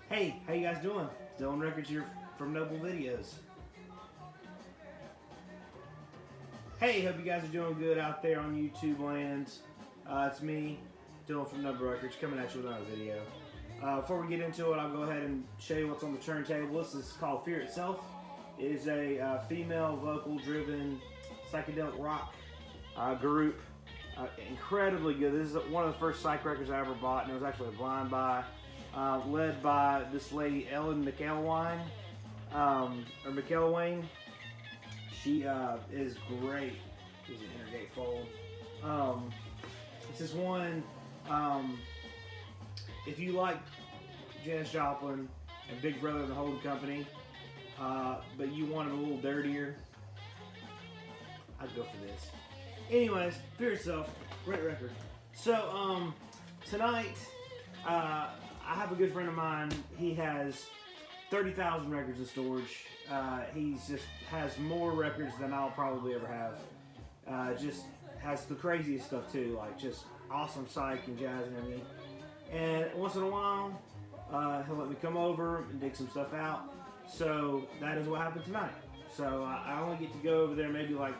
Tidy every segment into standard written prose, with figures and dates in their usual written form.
Hey, how you guys doing? Dylan Records here from Noble Videos. Hey, hope you guys are doing good out there on YouTube land. It's me, Dylan from Noble Records, coming at you with another video. Before we get into it, I'll go ahead and show you what's on the turntable. This is called Fear Itself. It is a female vocal-driven psychedelic rock group. Incredibly good. This is one of the first Psych records I ever bought, and it was actually a blind buy. Led by this lady, Ellen McElwain, or McElwain. She is great. She's an intergate fold. This is one, if you like Janis Joplin and Big Brother and the Holding Company, but you want it a little dirtier, I'd go for this. Anyways, Fear Itself, great record. So, tonight, I have a good friend of mine. He has 30,000 records in storage. He's just has more records than I'll probably ever have. Just has the craziest stuff too, like just awesome psych and jazz and everything. And once in a while, he'll let me come over and dig some stuff out. So that is what happened tonight. So I only get to go over there maybe like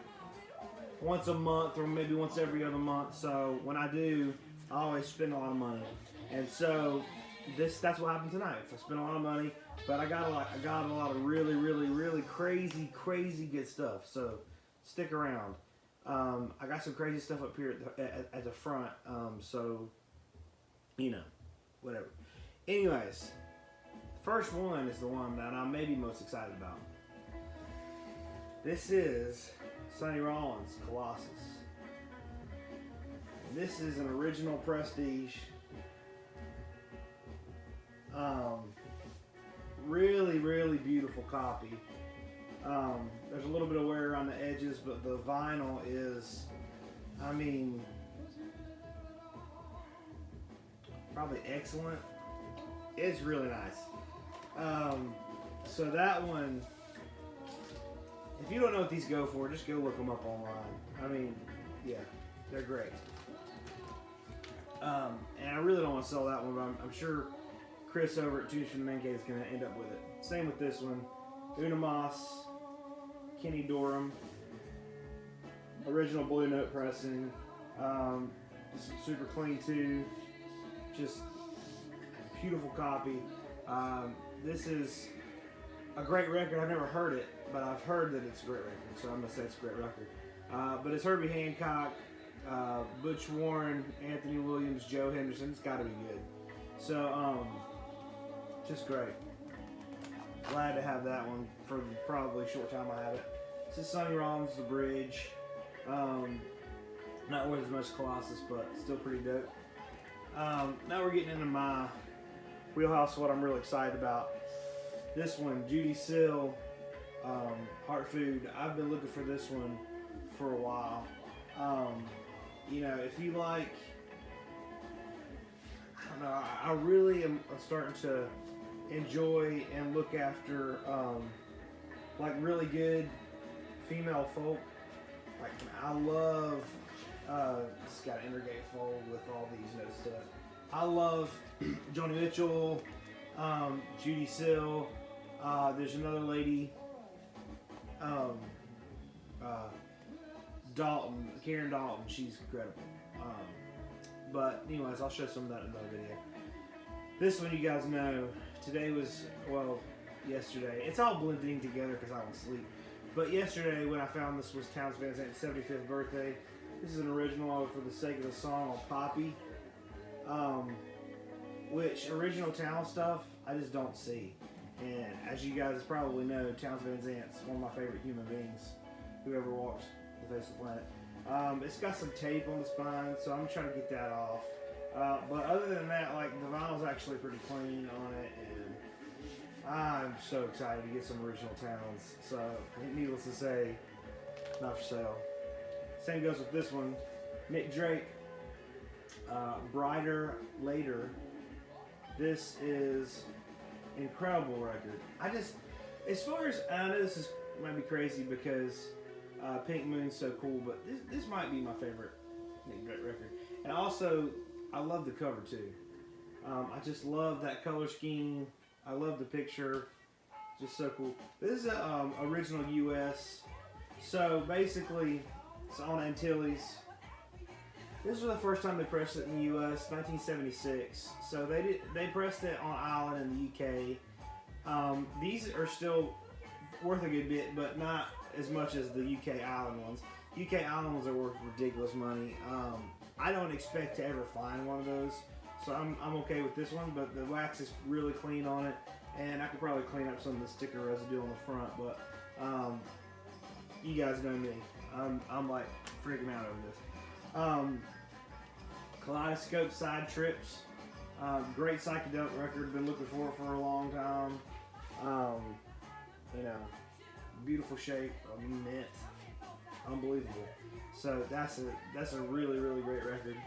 once a month or maybe once every other month. So when I do, I always spend a lot of money. And so that's what happened tonight. I spent a lot of money, but I got a lot of really crazy good stuff. So stick around. I got some crazy stuff up here at the front. So you know, whatever. Anyways, first one is the one that I'm maybe most excited about. This is Sonny Rollins' Colossus. This is an original Prestige. Really beautiful copy. There's a little bit of wear around the edges, but the vinyl is, I mean, probably excellent. It's really nice. So that one, if you don't know what these go for, just go look them up online. I mean, yeah, they're great. And I really don't want to sell that one, but I'm sure Chris over at Tunes from the Man Cave is going to end up with it. Same with this one. Una Moss, Kenny Dorham, original Blue Note pressing. Just super clean too. Just beautiful copy. This is a great record. I've never heard it, but I've heard that it's a great record, so I'm going to say it's a great record. But it's Herbie Hancock, Butch Warren, Anthony Williams, Joe Henderson. It's got to be good. So, just great. Glad to have that one for probably a short time I have it. This is Sonny Rollins, The Bridge. Not worth as much Colossus, but still pretty dope. Now we're getting into my wheelhouse, what I'm really excited about. This one, Judy Sill, Heart Food. I've been looking for this one for a while. You know, if you like, I don't know, I really am starting to enjoy and look after like really good female folk. Like I love it's got an intergate fold with all these notes to it. I love Joni Mitchell, Judy Sill. There's another lady, Dalton, Karen Dalton. She's incredible. But anyways, I'll show some of that in another video. This one, you guys know, today was, well, yesterday. It's all blending together because I don't sleep. But yesterday, when I found this was Townes Van Zant's 75th birthday. This is an original for the sake of the song on Poppy. Which original Townes stuff, I just don't see. And as you guys probably know, Townes Van Zant's one of my favorite human beings who ever walked the face of the planet. It's got some tape on the spine, so I'm trying to get that off. But other than that, like the vinyl's actually pretty clean on it, and I'm so excited to get some original Townes. So, needless to say, not for sale. Same goes with this one, Nick Drake, Brighter Later. This is incredible record. As far as, I know this might be crazy because Pink Moon's so cool, but this might be my favorite Nick Drake record. And also, I love the cover too. I just love that color scheme. I love the picture. Just so cool. This is a original U.S. So basically, it's on Antilles. This was the first time they pressed it in the U.S. 1976. So they pressed it on Ireland in the U.K. These are still worth a good bit, but not as much as the UK Island ones. UK Island ones are worth ridiculous money. I don't expect to ever find one of those, so I'm okay with this one, but the wax is really clean on it, and I could probably clean up some of the sticker residue on the front, but you guys know me. I'm like freaking out over this. Kaleidoscope Side Trips. Great psychedelic record. Been looking for it for a long time. You know, beautiful shape, mint, unbelievable. So that's a really, really great record.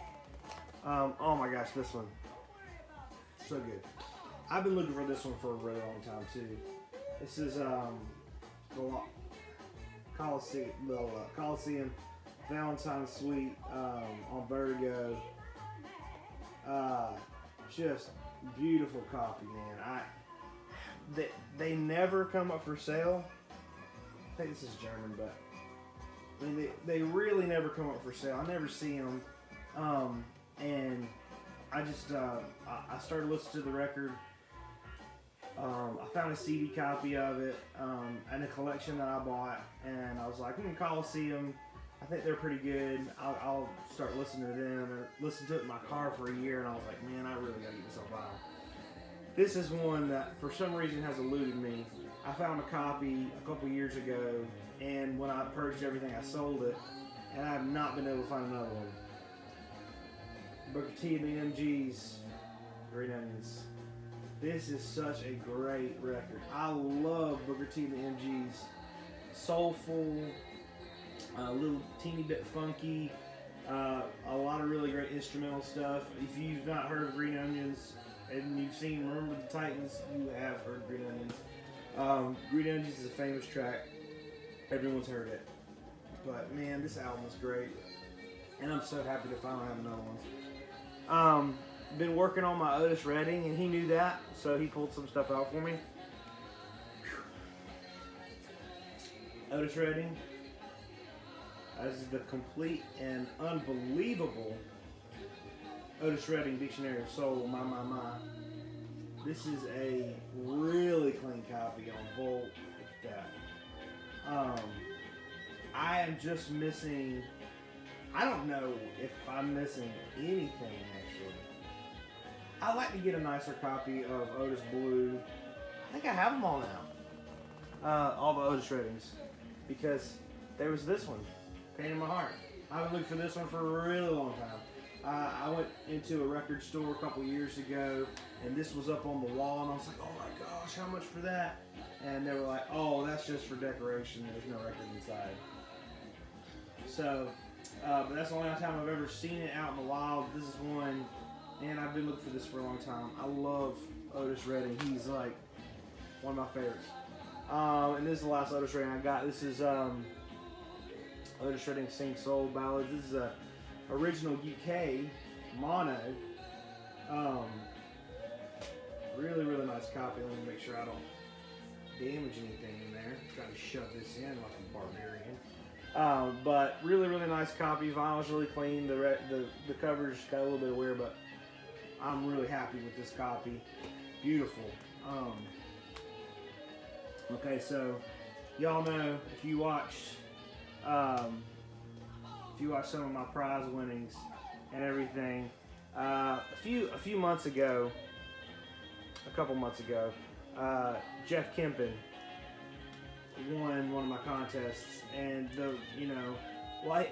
Oh my gosh, this one, so good. I've been looking for this one for a really long time too. This is Coliseum Valentine Suite on Vertigo. Just beautiful copy, man. They never come up for sale. I think this is German, but I mean, they really never come up for sale. I never see them, and I just I started listening to the record. I found a CD copy of it and a collection that I bought, and I was like, Coliseum, I think they're pretty good. I'll start listening to them. I listened to it in my car for a year, and I was like, man, I really gotta get this on vinyl. This is one that for some reason has eluded me. I found a copy a couple years ago, and when I purged everything, I sold it, and I have not been able to find another one. Booker T and the MGs, Green Onions. This is such a great record. I love Booker T and the MGs. Soulful, a little teeny bit funky, a lot of really great instrumental stuff. If you've not heard of Green Onions and you've seen Remember the Titans, you have heard Green Onions. Green Onions is a famous track. Everyone's heard it. But man, this album is great. And I'm so happy to finally have another one. Been working on my Otis Redding, and he knew that, so he pulled some stuff out for me. Otis Redding. This is the complete and unbelievable Otis Redding Dictionary of Soul, my. This is a really clean copy on Volt. Look at that. I am just missing, I don't know if I'm missing anything actually. I'd like to get a nicer copy of Otis Blue. I think I have them all now. All the Otis Reddings. Because there was this one, Pain in My Heart. I've been looking for this one for a really long time. I went into a record store a couple years ago, and this was up on the wall, and I was like, oh my gosh, how much for that? And they were like, oh, that's just for decoration. There's no record inside. So, but that's the only time I've ever seen it out in the wild. This is one, and I've been looking for this for a long time. I love Otis Redding. He's like one of my favorites. And this is the last Otis Redding I got. This is Otis Redding Sing Soul Ballads. This is a original UK mono. Really, really nice copy. Let me make sure I don't damage anything in there. Trying to shove this in like a barbarian. But really, really nice copy. Vinyl's really clean. The cover's got a little bit of wear, but I'm really happy with this copy. Beautiful. Okay, so y'all know if you watched some of my prize winnings and everything, a few months ago, a couple months ago, Jeff Kempen won one of my contests, and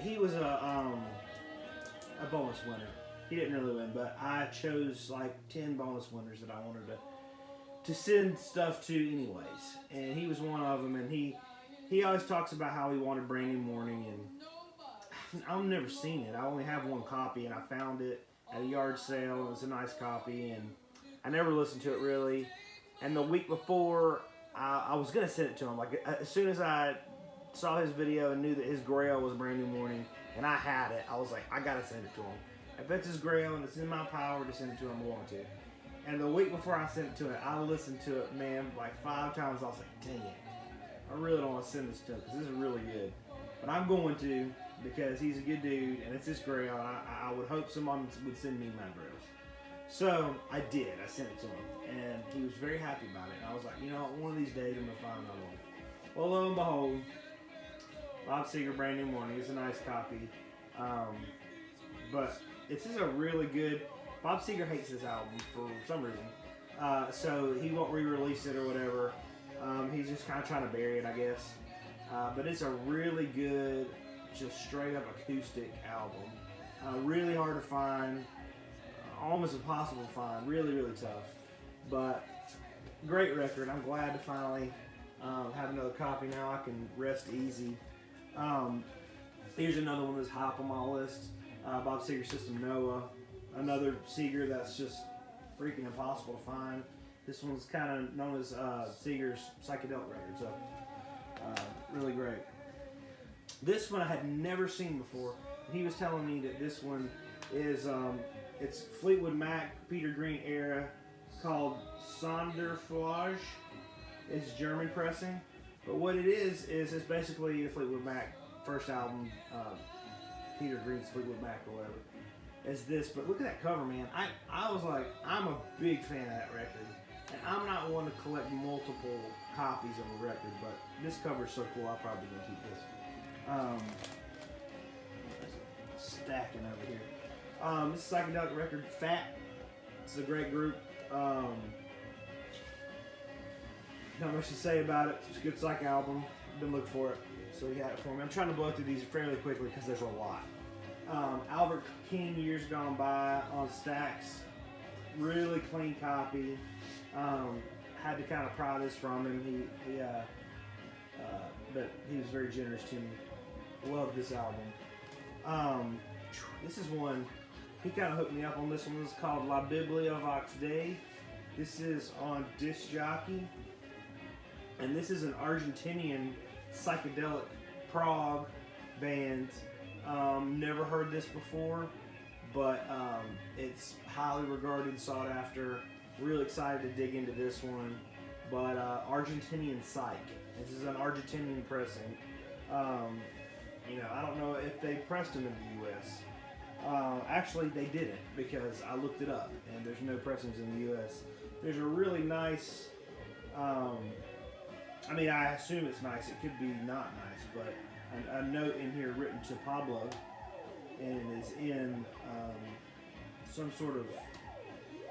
he was a bonus winner. He didn't really win, but I chose like 10 bonus winners that I wanted to send stuff to anyways, and he was one of them. And he always talks about how he wanted Brand New Morning, and I've never seen it. I only have one copy, and I found it at a yard sale. It was a nice copy, and I never listened to it really. And the week before, I was gonna send it to him. Like as soon as I saw his video and knew that his Grail was Brand New Morning, and I had it, I was like, I gotta send it to him. If it's his Grail and it's in my power to send it to him, I'm going to. And the week before I sent it to him, I listened to it, man, like 5 times. I was like, dang it. I really don't want to send this to him because this is really good. But I'm going to because he's a good dude and it's his grail. I would hope someone would send me my grails. So I did. I sent it to him. And he was very happy about it. And I was like, you know, one of these days I'm going to find another one. Well, lo and behold, Bob Seger, Brand New Morning. It's a nice copy. But it's just a really good... Bob Seger hates this album for some reason. So he won't re-release it or whatever. He's just kind of trying to bury it, I guess. But it's a really good, just straight up acoustic album. Really hard to find. Almost impossible to find. Really, really tough. But great record. I'm glad to finally have another copy now. I can rest easy. Here's another one that's high up on my list. Bob Seger System Noah. Another Seger that's just freaking impossible to find. This one's kind of known as Seger's Psychedelic record, so really great. This one I had never seen before. He was telling me that this one is it's Fleetwood Mac, Peter Green era, called Sonderflage. It's German pressing, but what it is it's basically the Fleetwood Mac first album, Peter Green's Fleetwood Mac or whatever. As this, but look at that cover, man. I was like, I'm a big fan of that record, and I'm not one to collect multiple copies of a record, but this cover is so cool, I'll probably gonna keep this. Stacking over here. This Psychedelic record, Fat. It's a great group. Not much to say about it. It's a good Psych album. I've been looking for it, so he had it for me. I'm trying to blow through these fairly quickly because there's a lot. Albert King, Years Gone By on Stax. Really clean copy. Had to kind of pry this from him. But he was very generous to me. Love this album. This is one, he kind of hooked me up on this one. This is called La Bibliovox Day. This is on Disc Jockey. And this is an Argentinian psychedelic prog band. Never heard this before, but it's highly regarded, sought after. Really excited to dig into this one. But Argentinian Psych. This is an Argentinian pressing. I don't know if they pressed them in the U.S. Actually, they didn't because I looked it up, and there's no pressings in the U.S. There's a really nice. I assume it's nice. It could be not nice, but a note in here written to Pablo, and it is in some sort of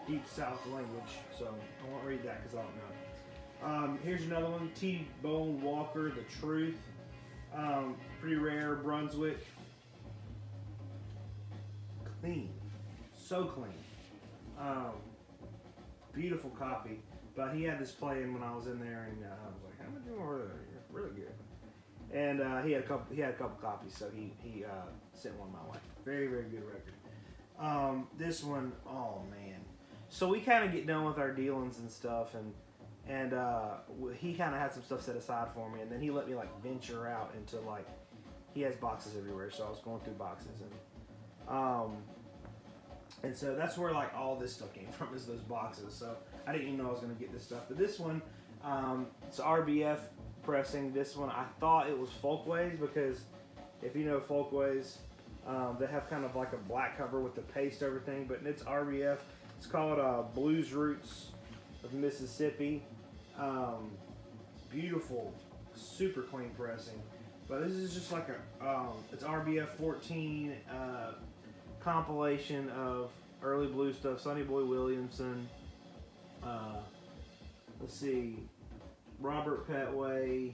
deep South language, so I won't read that because I don't know. Here's another one, T-Bone Walker, The Truth. Pretty rare, Brunswick. Clean, so clean. Beautiful copy, but he had this playing when I was in there, and I was like, how much more? Really good. And he had a couple copies, so he sent one my way. Very, very good record. This one, oh man. So we kind of get done with our dealings and stuff, and he kind of had some stuff set aside for me, and then he let me like venture out into like, he has boxes everywhere, so I was going through boxes, and so that's where like all this stuff came from, is those boxes. So I didn't even know I was going to get this stuff, but this one, it's RBF pressing. This one, I thought it was Folkways, because if you know Folkways, they have kind of like a black cover with the paste everything, but it's RBF. It's called Blues Roots of Mississippi. Beautiful, super clean pressing. But this is just like it's RBF 14 compilation of early blues stuff. Sonny Boy Williamson. Let's see, Robert Petway,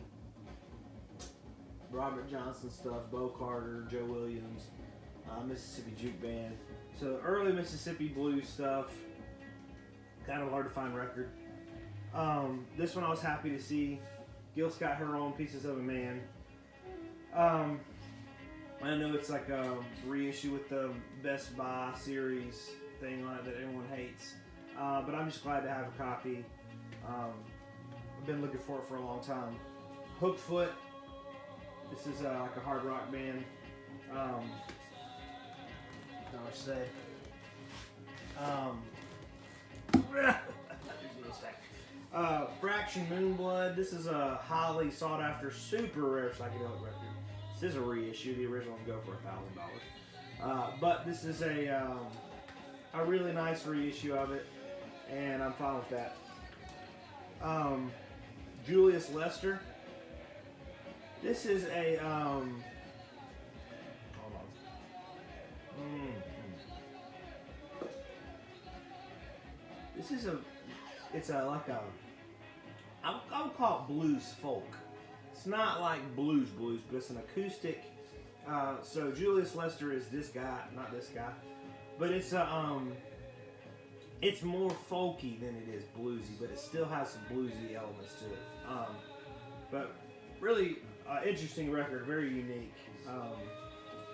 Robert Johnson stuff, Bo Carter, Joe Williams, Mississippi Juke Band. So early Mississippi blues stuff. Kind of hard to find record. This one I was happy to see. Gil Scott Heron, Pieces of a Man. I know it's like a reissue with the Best Buy series thing on it that everyone hates. But I'm just glad to have a copy. I've been looking for it for a long time. Hookfoot. This is like a hard rock band. Not much to say. Fraction Moonblood. This is a highly sought after, super rare psychedelic record. This is a reissue. The original will go for $1,000. But this is a really nice reissue of it, and I'm fine with that. Julius Lester. This is a hold on. This is it's like a, I'll call it blues folk. It's not like blues, but it's an acoustic. So Julius Lester is this guy, not this guy, but it's it's more folky than it is bluesy, but it still has some bluesy elements to it. But really interesting record, very unique.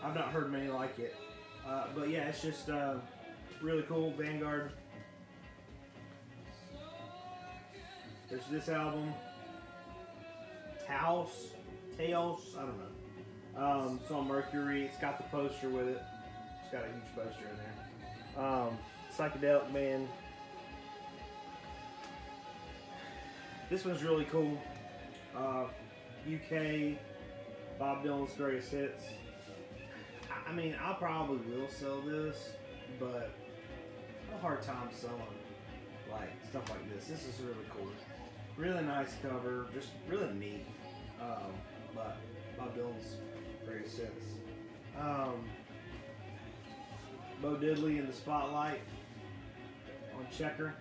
I've not heard many like it, but yeah, it's just really cool. Vanguard. There's this album, Taos, I don't know. It's on Mercury. It's got the poster with it. It's got a huge poster in there. Psychedelic Man. This one's really cool. UK, Bob Dylan's greatest hits. I mean, I probably will sell this, but I have a hard time selling like stuff like this. This is really cool. Really nice cover, just really neat. But Bob Dylan's greatest hits. Bo Diddley in the Spotlight on Checker.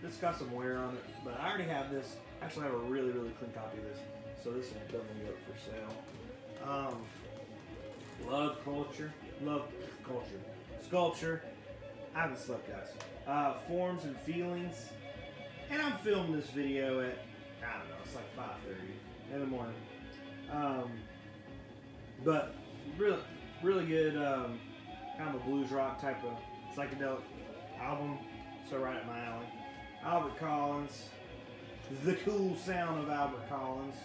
This got some wear on it, but I already have this. Actually, I have a really clean copy of this, so this will definitely go up for sale. Love Culture, Sculpture. I haven't slept, guys. Forms and Feelings. And I'm filming this video at, I don't know, it's like 5:30 in the morning. But really good, kind of a blues rock type of psychedelic album. So right up my alley. Albert Collins. The cool sound of Albert Collins.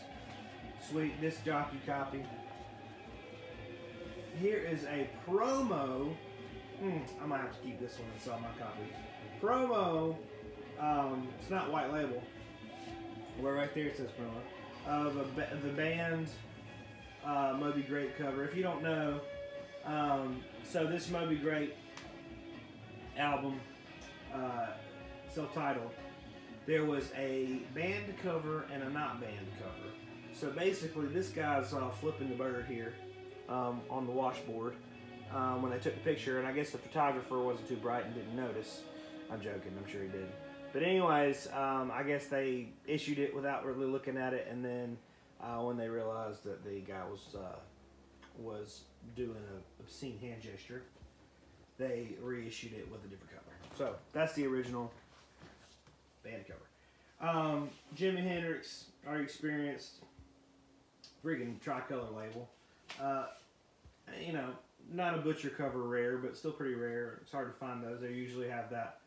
Sweet disc jockey copy. Here is a promo. I might have to keep this one and sell my copy. Promo. It's not white label. Well, right there it says promo. Of the band Moby Grape cover. If you don't know, so this Moby Grape album, self-titled, there was a band cover and a not band cover. So basically, this guy's flipping the bird here on the washboard when they took the picture, and I guess the photographer wasn't too bright and didn't notice. I'm joking, I'm sure he did. But anyways, I guess they issued it without really looking at it, and then when they realized that the guy was doing an obscene hand gesture, they reissued it with a different cover. So that's the original band cover. Jimi Hendrix, Are You Experienced? Friggin' tricolor label. You know, not a butcher cover rare, but still pretty rare. It's hard to find those. They usually have that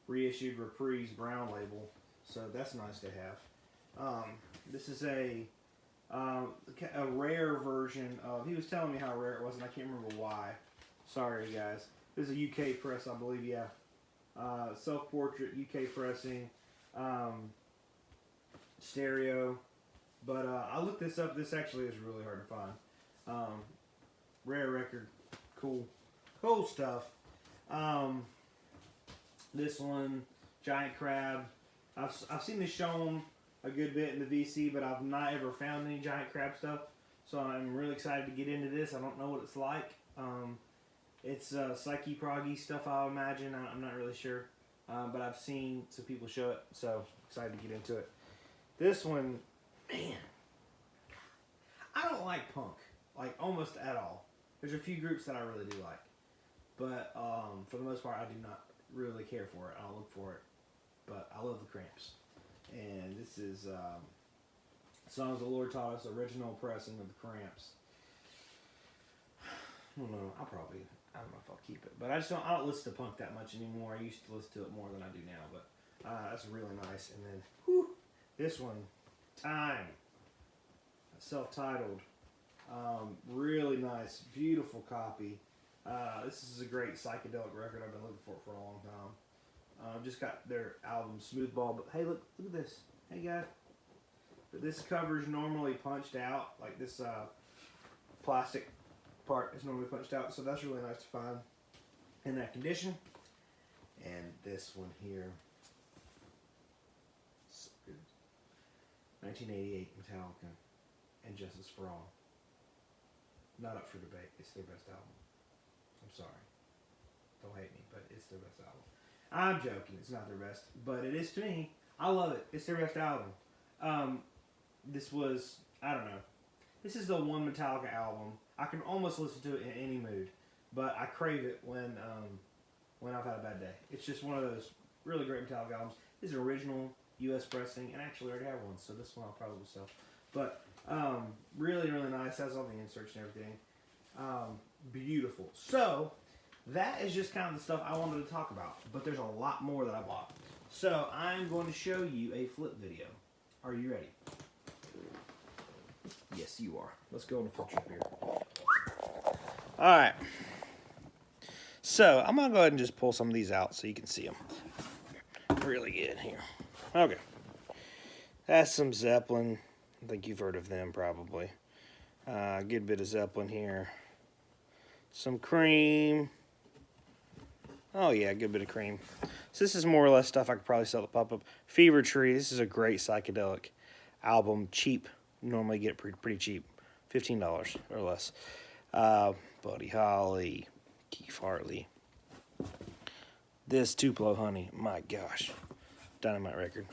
reissued Reprise brown label, so that's nice to have. This is a rare version of, he was telling me how rare it was, and I can't remember why. Sorry, guys. This is a UK press, I believe, yeah. Self-portrait, UK pressing, stereo. But I looked this up. This actually is really hard to find. Rare record. Cool stuff. This one, Giant Crab. I've seen this shown a good bit in the VC, but I've not ever found any Giant Crab stuff. So I'm really excited to get into this. I don't know what it's like. It's Psyche proggy stuff, I imagine. I'm not really sure. But I've seen some people show it, so excited to get into it. This one, man, I don't like punk, like almost at all. There's a few groups that I really do like, but for the most part, I do not really care for it. I don't look for it, but I love the Cramps. And this is Songs the Lord Taught Us, original pressing of the Cramps. I don't know. I don't know if I'll keep it, but I don't listen to punk that much anymore. I used to listen to it more than I do now, but that's really nice. And then this one, Time, self-titled, really nice, beautiful copy. This is a great psychedelic record I've been looking for a long time. Just got their album Smoothball. But hey, look at this. Hey guys. But this cover is normally punched out. Like this plastic part is normally punched out. So that's really nice to find in that condition. And this one here. So good. 1988 Metallica and Justice for All. Not up for debate. It's their best album. I'm sorry. Don't hate me, but it's their best album. I'm joking. It's not their best, but it is to me. I love it. It's their best album. This was, I don't know. This is the one Metallica album. I can almost listen to it in any mood, but I crave it when I've had a bad day. It's just one of those really great Metallica albums. This is an original U.S. pressing, and I actually already have one, so this one I'll probably sell. But really, really nice. Has all the inserts and everything. Beautiful. So that is just kind of the stuff I wanted to talk about, but there's a lot more that I bought. So I'm going to show you a flip video. Are you ready? Yes, you are. Let's go on a flip trip here. All right. So I'm going to go ahead and just pull some of these out so you can see them really good here. Okay. That's some Zeppelin. I think you've heard of them probably. Good bit of Zeppelin here. Some Cream. Oh yeah, good bit of Cream. So this is more or less stuff I could probably sell at Pop-Up. Fever Tree. This is a great psychedelic album. Cheap. Normally get it pretty cheap. $15 or less. Buddy Holly. Keith Hartley. This Tupelo Honey. My gosh. Dynamite record.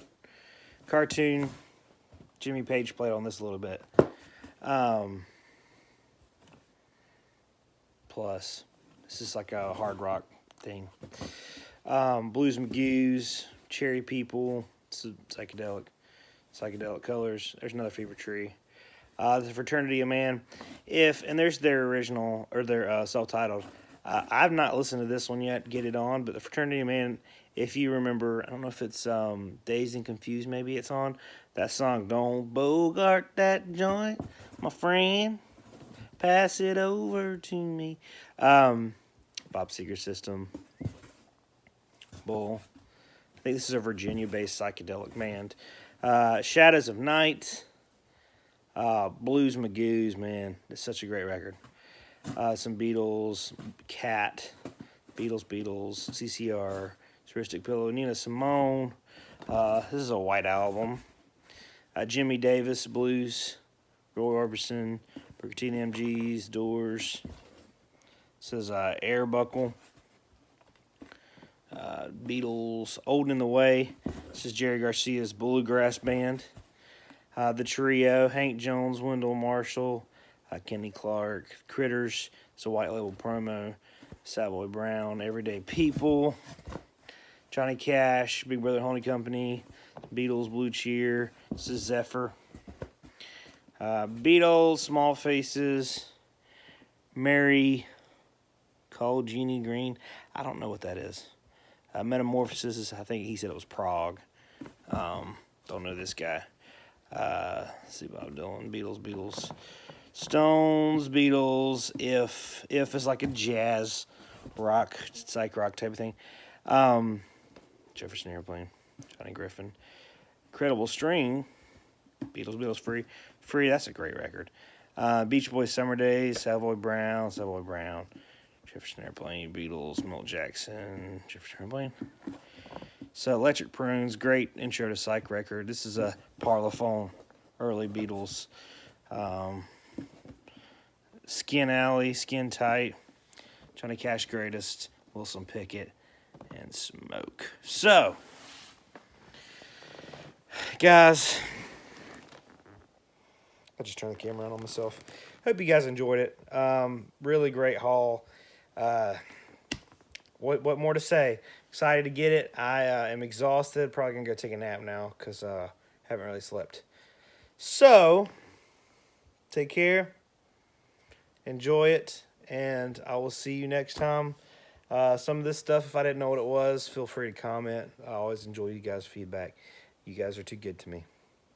Cartoon. Jimmy Page played on this a little bit. Plus, this is like a hard rock thing. Blues McGee's, Cherry People, it's psychedelic colors. There's another Fever Tree. The Fraternity of Man. And there's their original, or their self-titled. I've not listened to this one yet, Get It On, but the Fraternity of Man, if you remember, I don't know if it's Dazed and Confused, maybe it's on. That song, Don't Bogart That Joint, my friend, pass it over to me. Bob Seger System. Bull. I think this is a Virginia-based psychedelic band. Shadows of Night. Blues Magoo's, man. It's such a great record. Some Beatles. Cat. Beatles, CCR. Touristic Pillow. Nina Simone. This is a white album. Jimmy Davis, Blues. Roy Orbison. Booker T and MGs. Doors. This is Air Buckle. Beatles, Old in the Way. This is Jerry Garcia's Bluegrass Band. The Trio, Hank Jones, Wendell Marshall, Kenny Clark, Critters. It's a white label promo. Savoy Brown, Everyday People. Johnny Cash, Big Brother Holding Company. Beatles, Blue Cheer. This is Zephyr. Beatles, Small Faces. Mary, Cole, Jeannie Green. I don't know what that is. Metamorphosis is, I think he said it was Prog. Don't know this guy. Let's see what I'm doing. Beatles. Stones, Beatles. If is like a jazz rock, psych rock type of thing. Jefferson Airplane. Johnny Griffin. Incredible String. Beatles, Free. That's a great record. Beach Boys, Summer Days. Savoy Brown. Jefferson Airplane, Beatles, Milt Jackson, Jefferson Airplane. So Electric Prunes, great intro to Psych record. This is a Parlophone, early Beatles. Skin Alley, Skin Tight, Johnny Cash Greatest, Wilson Pickett, and Smoke. So, guys, I just turned the camera on myself. Hope you guys enjoyed it. Really great haul. What more to say? Excited to get it. I am exhausted. Probably gonna go take a nap now because haven't really slept. So, take care. Enjoy it, and I will see you next time. Some of this stuff, if I didn't know what it was, feel free to comment. I always enjoy you guys' feedback. You guys are too good to me.